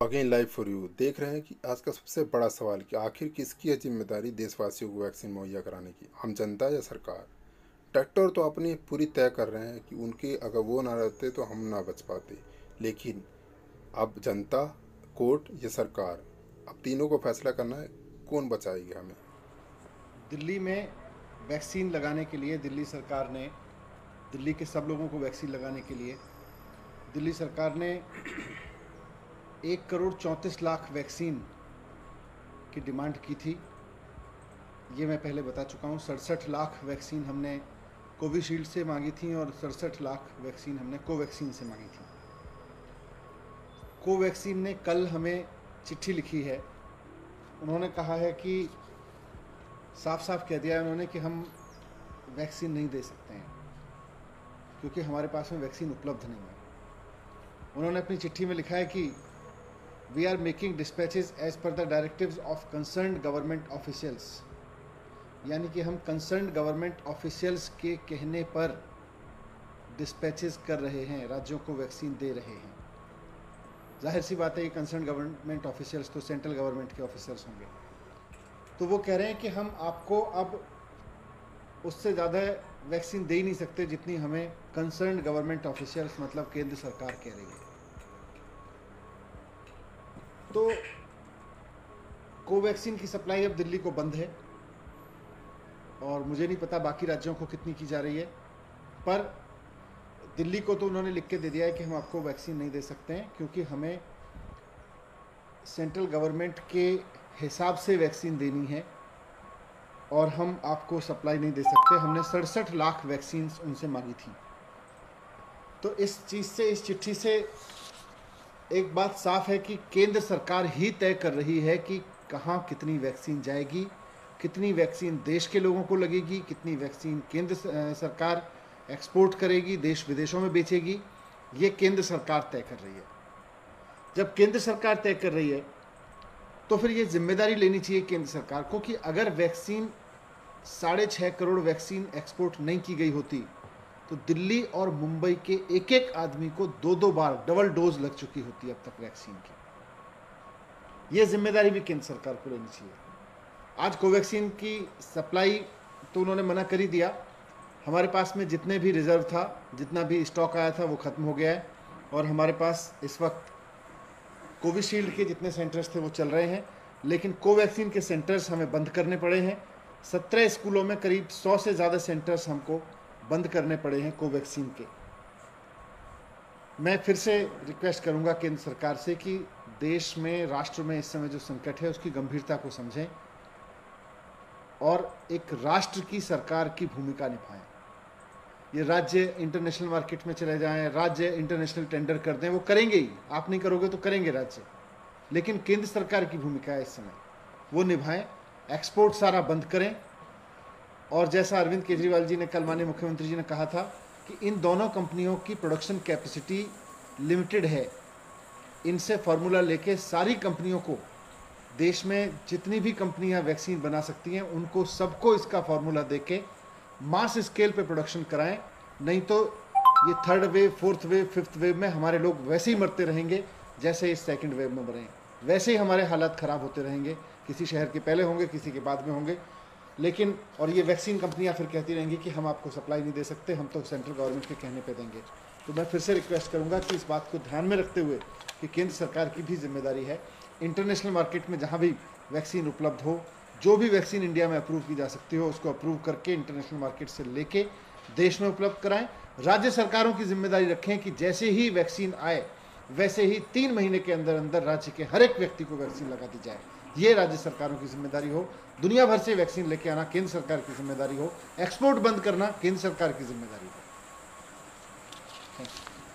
Again live for you देख रहे हैं कि आज का सबसे बड़ा सवाल कि आखिर किसकी है जिम्मेदारी देशवासियों को वैक्सीन मुहैया कराने की, आम जनता या सरकार। डॉक्टर तो अपनी पूरी तय कर रहे हैं कि उनके अगर वो ना रहते तो हम ना बच पाते, लेकिन अब जनता, कोर्ट या सरकार, अब तीनों को फैसला करना है कौन बचाएगी हमें। दिल्ली में वैक्सीन लगाने के लिए दिल्ली सरकार ने, दिल्ली के सब लोगों को वैक्सीन लगाने के लिए दिल्ली सरकार ने 1,34,00,000 वैक्सीन की डिमांड की थी। ये मैं पहले बता चुका हूँ। 67 लाख वैक्सीन हमने कोविशील्ड से मांगी थी और 67 लाख वैक्सीन हमने कोवैक्सीन से मांगी थी। कोवैक्सीन ने कल हमें चिट्ठी लिखी है। उन्होंने कहा है कि साफ साफ कह दिया है उन्होंने कि हम वैक्सीन नहीं दे सकते हैं क्योंकि हमारे पास में वैक्सीन उपलब्ध नहीं है। उन्होंने अपनी चिट्ठी में लिखा है कि we are making dispatches as per the directives of concerned government officials, यानी कि हम कंसर्न्ड गवर्नमेंट ऑफिशियल्स के कहने पर डिस्पैचेस कर रहे हैं, राज्यों को वैक्सीन दे रहे हैं। जाहिर सी बात है, ये कंसर्न्ड गवर्नमेंट ऑफिशियल्स तो सेंट्रल गवर्नमेंट के ऑफिसर्स होंगे। तो वो कह रहे हैं कि हम आपको अब उससे ज़्यादा वैक्सीन दे ही नहीं सकते जितनी हमें कंसर्न्ड गवर्नमेंट ऑफिशियल्स मतलब केंद्र सरकार कह रही है। तो कोवैक्सीन की सप्लाई अब दिल्ली को बंद है और मुझे नहीं पता बाकी राज्यों को कितनी की जा रही है, पर दिल्ली को तो उन्होंने लिख के दे दिया है कि हम आपको वैक्सीन नहीं दे सकते हैं क्योंकि हमें सेंट्रल गवर्नमेंट के हिसाब से वैक्सीन देनी है और हम आपको सप्लाई नहीं दे सकते। हमने 67 लाख वैक्सीन उनसे मांगी थी। तो इस चीज़ से, इस चिट्ठी से एक बात साफ है कि केंद्र सरकार ही तय कर रही है कि कहाँ कितनी वैक्सीन जाएगी, कितनी वैक्सीन देश के लोगों को लगेगी, कितनी वैक्सीन केंद्र सरकार एक्सपोर्ट करेगी, देश विदेशों में बेचेगी। ये केंद्र सरकार तय कर रही है। जब केंद्र सरकार तय कर रही है तो फिर ये जिम्मेदारी लेनी चाहिए केंद्र सरकार को कि अगर वैक्सीन 6.5 करोड़ वैक्सीन एक्सपोर्ट नहीं की गई होती तो दिल्ली और मुंबई के एक एक आदमी को 2-2 बार डबल डोज लग चुकी होती अब तक वैक्सीन की। ये जिम्मेदारी भी केंद्र सरकार को लेनी चाहिए। आज कोवैक्सीन की सप्लाई तो उन्होंने मना कर ही दिया। हमारे पास में जितने भी रिजर्व था, जितना भी स्टॉक आया था वो ख़त्म हो गया है और हमारे पास इस वक्त कोविशील्ड के जितने सेंटर्स थे वो चल रहे हैं, लेकिन कोवैक्सीन के सेंटर्स हमें बंद करने पड़े हैं। 17 स्कूलों में करीब 100 से ज़्यादा सेंटर्स हमको बंद करने पड़े हैं कोवैक्सीन के। मैं फिर से रिक्वेस्ट करूंगा केंद्र सरकार से कि देश में, राष्ट्र में इस समय जो संकट है उसकी गंभीरता को समझें और एक राष्ट्र की सरकार की भूमिका निभाएं। ये राज्य इंटरनेशनल मार्केट में चले जाएं, राज्य इंटरनेशनल टेंडर कर दें, वो करेंगे ही। आप नहीं करोगे तो करेंगे राज्य, लेकिन केंद्र सरकार की भूमिका है इस समय, वो निभाएं। एक्सपोर्ट सारा बंद करें और जैसा अरविंद केजरीवाल जी ने कल, माननीय मुख्यमंत्री जी ने कहा था कि इन दोनों कंपनियों की प्रोडक्शन कैपेसिटी लिमिटेड है, इनसे फार्मूला लेके सारी कंपनियों को, देश में जितनी भी कंपनियां वैक्सीन बना सकती हैं उनको सबको इसका फार्मूला देके मास स्केल पे प्रोडक्शन कराएं। नहीं तो ये 3rd wave, 4th wave, 5th wave में हमारे लोग वैसे ही मरते रहेंगे जैसे इस 2nd वेव में मरे। वैसे ही हमारे हालात ख़राब होते रहेंगे, किसी शहर के पहले होंगे, किसी के बाद में होंगे। लेकिन और ये वैक्सीन कंपनियां फिर कहती रहेंगी कि हम आपको सप्लाई नहीं दे सकते, हम तो सेंट्रल गवर्नमेंट के कहने पे देंगे। तो मैं फिर से रिक्वेस्ट करूंगा कि इस बात को ध्यान में रखते हुए कि केंद्र सरकार की भी जिम्मेदारी है, इंटरनेशनल मार्केट में जहाँ भी वैक्सीन उपलब्ध हो, जो भी वैक्सीन इंडिया में अप्रूव की जा सकती हो उसको अप्रूव करके इंटरनेशनल मार्केट से लेके देश में उपलब्ध कराएं। राज्य सरकारों की जिम्मेदारी रखें कि जैसे ही वैक्सीन आए वैसे ही 3 महीने के अंदर अंदर राज्य के हर एक व्यक्ति को वैक्सीन लगा दी जाए। ये राज्य सरकारों की जिम्मेदारी हो। दुनिया भर से वैक्सीन लेके आना केंद्र सरकार की जिम्मेदारी हो। एक्सपोर्ट बंद करना केंद्र सरकार की जिम्मेदारी हो। Thank you.